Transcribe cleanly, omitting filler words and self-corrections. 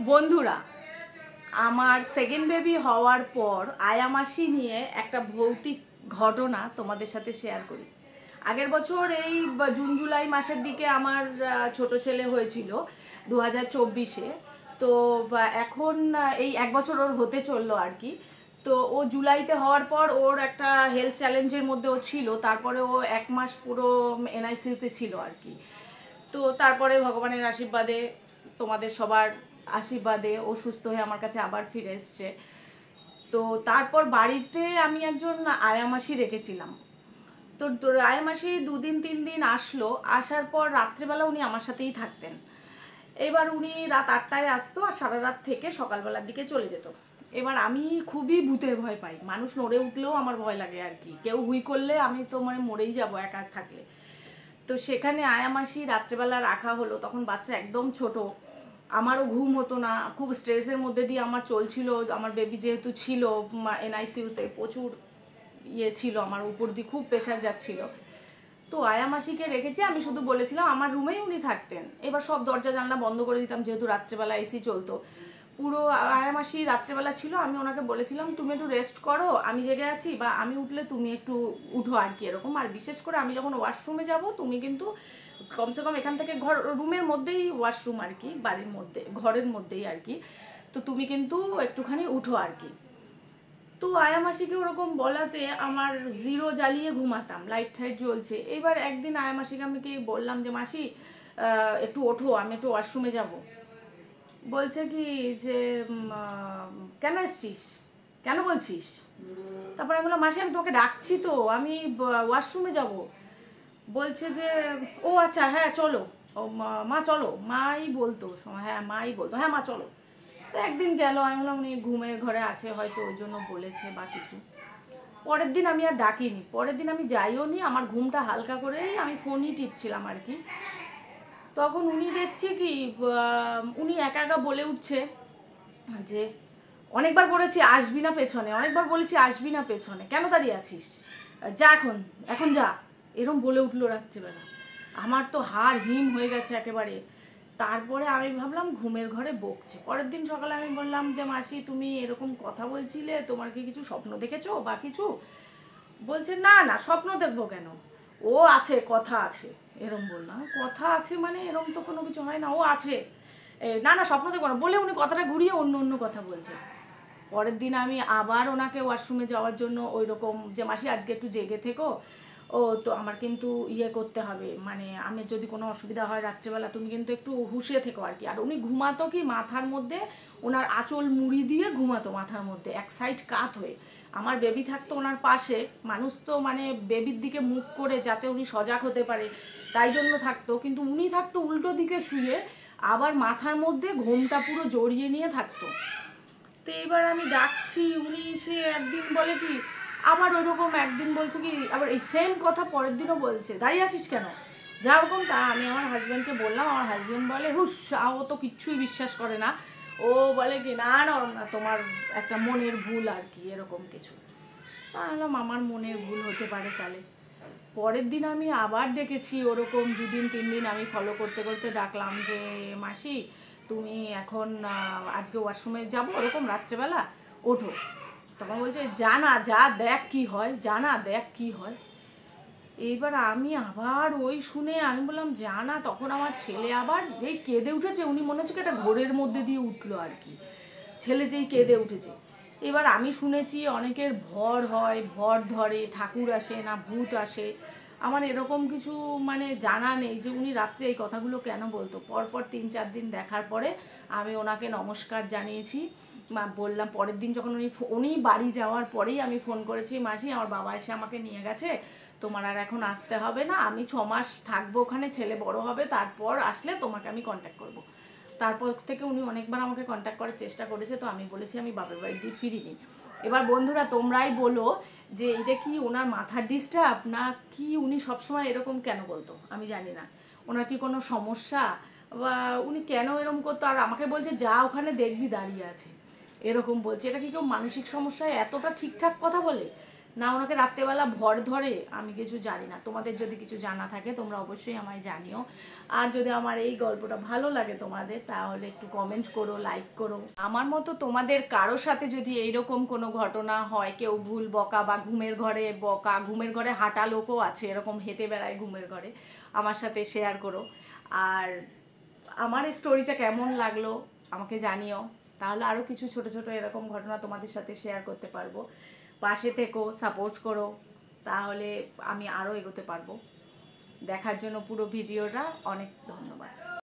বন্ধুরা, আমার second baby হওয়ার পর আয়া মাসি নিয়ে একটা ভৌতিক ঘটনা তোমাদের সাথে শেয়ার করি। আগের বছর এই জুন জুলাই মাসের দিকে আমার ছোট ছেলে হয়েছিল 2024-এ। তো এখন এই এক বছর ওর হতে চললো আর কি। তো ও জুলাইতে হওয়ার পর ওর একটা হেলথ চ্যালেঞ্জের মধ্যে ও ছিল, তারপরে ও এক মাস পুরো এনআইসিইউতে ছিল আর কি। তো তারপরে ভগবানের আশীর্বাদে, তোমাদের সবার আশীর্বাদে ও সুস্থ হয়ে আমার কাছে আবার ফিরে এসছে। তো তারপর বাড়িতে আমি একজন আয়া মাসি রেখেছিলাম। তো আয়া মাসি 2-3 দিন আসলো, আসার পর রাত্রেবেলা উনি আমার সাথেই থাকতেন। এবার উনি রাত 8টায় আসতো আর সারা রাত থেকে সকালবেলার দিকে চলে যেত। এবার আমি খুবই ভূতের ভয় পাই, মানুষ নড়ে উঠলেও আমার ভয় লাগে আর কি। কেউ হুই করলে আমি তো মানে মরেই যাবো একা থাকলে। তো সেখানে আয়া মাসি রাত্রেবেলা রাখা হলো, তখন বাচ্চা একদম ছোট, আমারও ঘুম হতো না, খুব স্ট্রেসের মধ্যে দিয়ে আমার চলছিল। আমার বেবি যেহেতু ছিল এনআইসিইউতে, প্রচুর ইয়ে ছিল, আমার উপর দিয়ে খুব প্রেশার যাচ্ছিল। তো আয়া মাসিকে রেখেছি, আমি শুধু বলেছিলাম আমার রুমেই উনি থাকতেন। এবার সব দরজা জানলা বন্ধ করে দিতাম, যেহেতু রাত্রেবেলা এসি চলতো। পুরো আয়া মাসি রাত্রেবেলা ছিল, আমি ওনাকে বলেছিলাম তুমি একটু রেস্ট করো, আমি জেগে আছি, বা আমি উঠলে তুমি একটু উঠো আর কি, এরকম। আর বিশেষ করে আমি যখন ওয়াশরুমে যাব তুমি কিন্তু কমসে কম এখান থেকে রুমের মধ্যেই ওয়াশরুম আর কি, বাড়ির মধ্যে ঘরের মধ্যেই আর কি, তো তুমি কিন্তু একটুখানি উঠো আর কি। তো আয়া মাসিকে ওরকম বলাতে আমার জিরো জ্বালিয়ে ঘুমাতাম, লাইট টাইট জ্বলছে। এবার একদিন আয়া মাসিকে আমি কি বললাম যে মাসি একটু ওঠো, আমি একটু ওয়াশরুমে যাব। বলছে কি যে কেন এসছিস, কেন বলছিস? তারপরে আমি বললাম মাসি আমি তোমাকে ডাকছি, তো আমি ওয়াশরুমে যাব। বলছে যে ও আচ্ছা হ্যাঁ চলো, ও মা চলো, মাই বলতো, হ্যাঁ মাই বলতো, হ্যাঁ মা চলো। তো একদিন গেল, আমি বললাম উনি ঘুমের ঘরে আছে হয়তো ওই জন্য বলেছে বা কিছু। পরের দিন আমি আর ডাকিনি, পরের দিন আমি যাইও নি, আমার ঘুমটা হালকা করেই আমি ফোনই টিপছিলাম আর কি। তখন উনি দেখছি কি উনি একা একা বলে উঠছে যে অনেকবার বলেছি আসবি না পেছনে, অনেকবার বলেছি আসবি না পেছনে, কেন দাঁড়িয়ে আছিস, যা এখন, এখন যা, এরম বলে উঠলো রাত্রিবেলা। আমার তো হাড় হিম হয়ে গেছে একেবারে। তারপরে আমি ভাবলাম ঘুমের ঘরে বকছে। পরের দিন সকালে আমি বললাম যে মাসি তুমি এরকম কথা বলছিলে, তোমার কি কিছু স্বপ্ন দেখেছো বা কিছু? বলছে না না, স্বপ্ন দেখবো কেন, ও আছে, কথা আছে, এরম বললাম। কথা আছে মানে এরম তো কোনো কিছু হয় না, ও আছে, না না স্বপ্ন দেখবো না বলে উনি কথাটা ঘুরিয়ে অন্য অন্য কথা বলছে। পরের দিন আমি আবার ওনাকে ওয়াশরুমে যাওয়ার জন্য ওই রকম যে মাসি আজকে একটু জেগে থেকো, ও তো আমার কিন্তু ইয়ে করতে হবে, মানে আমি যদি কোনো অসুবিধা হয় রাত্রেবেলা তুমি কিন্তু একটু হুঁশে থেকো আর কি। আর উনি ঘুমাতো কি মাথার মধ্যে ওনার আঁচল মুড়ি দিয়ে ঘুমাতো, মাথার মধ্যে এক সাইড কাত হয়ে। আমার বেবি থাকতো ওনার পাশে, মানুষ তো মানে বেবির দিকে মুখ করে যাতে উনি সজাগ হতে পারে তাই জন্য থাকতো, কিন্তু উনি থাকতো উল্টো দিকে শুয়ে, আবার মাথার মধ্যে ঘোমটা পুরো জড়িয়ে নিয়ে থাকতো। তো এবার আমি ডাকছি, উনি সে একদিন বলে কি আবার ওইরকম, একদিন বলছে কি আবার এই সেম কথা পরের দিনও বলছে, দাঁড়িয়ে আছিস কেন, যা ওরকম। তা আমি আমার হাজব্যান্ডকে বললাম, আমার হাজব্যান্ড বলে হুস, ও তো কিচ্ছুই বিশ্বাস করে না, ও বলে কি না না ওরম না, তোমার একটা মনের ভুল আর কি, এরকম কিছু। বললাম আমার মনের ভুল হতে পারে তাহলে। পরের দিন আমি আবার ডেকেছি, ওরকম 2-3 দিন আমি ফলো করতে করতে ডাকলাম যে মাসি তুমি এখন আজকে ওয়াশরুমে যাবো ওরকম রাত্রেবেলা, ওঠো। তখন বলছে যা না, যা দেখ কি হয়, যা না দেখ কি হয়। এইবার আমি আবার ওই শুনে আমি বললাম যা না, তখন আমার ছেলে আবার যেই কেঁদে উঠেছে, উনি মনে হচ্ছে কি একটা ঘোরের মধ্যে দিয়ে উঠলো আর কি, ছেলে যেই কেঁদে উঠেছে। এবার আমি শুনেছি অনেকের ভর হয়, ভর ধরে, ঠাকুর আসে না ভূত আসে, আমার এরকম কিছু মানে জানা নেই যে উনি রাত্রে এই কথাগুলো কেন বলতো। পরপর 3-4 দিন দেখার পরে আমি ওনাকে নমস্কার জানিয়েছি, বললাম পরের দিন যখন উনি বাড়ি যাওয়ার পরেই আমি ফোন করেছি, মাসি আমার বাবা এসে আমাকে নিয়ে গেছে, তোমার আর এখন আসতে হবে না, আমি 6 মাস থাকবো ওখানে, ছেলে বড় হবে, তারপর আসলে তোমাকে আমি কন্ট্যাক্ট করব। তারপর থেকে উনি অনেকবার আমাকে কন্ট্যাক্ট করার চেষ্টা করেছে, তো আমি বলেছি আমি বাপের বাড়ি দিয়ে ফিরিনি। এবার বন্ধুরা তোমরাই বলো যে এটা কি ওনার মাথার ডিস্টার্ব না কি, উনি সবসময় এরকম কেন বলতো আমি জানি না, ওনার কি কোনো সমস্যা বা উনি কেন এরকম করতো। আর আমাকে বলছে যা ওখানে দেখবি দাঁড়িয়ে আছে, এরকম বলছে। এটা কি কেউ মানসিক সমস্যায় এতটা ঠিকঠাক কথা বলে? না ওনাকে রাত্রেবেলা ভর ধরে আমি কিছু জানি না। তোমাদের যদি কিছু জানা থাকে তোমরা অবশ্যই আমায় জানিও। আর যদি আমার এই গল্পটা ভালো লাগে তোমাদের, তাহলে একটু কমেন্ট করো, লাইক করো। আমার মতো তোমাদের কারো সাথে যদি এইরকম কোনো ঘটনা হয়, কেউ ভুল বকা বা ঘুমের ঘরে বকা, ঘুমের ঘরে হাঁটা লোকও আছে, এরকম হেঁটে বেড়ায় ঘুমের ঘরে, আমার সাথে শেয়ার করো। আর আমার এই স্টোরিটা কেমন লাগলো আমাকে জানিও, তাহলে আরও কিছু ছোট ছোট এরকম ঘটনা তোমাদের সাথে শেয়ার করতে পারবো। পাশে থেকো, সাপোর্ট করো, তাহলে আমি আরও এগোতে পারবো। দেখার জন্য পুরো ভিডিওটা অনেক ধন্যবাদ।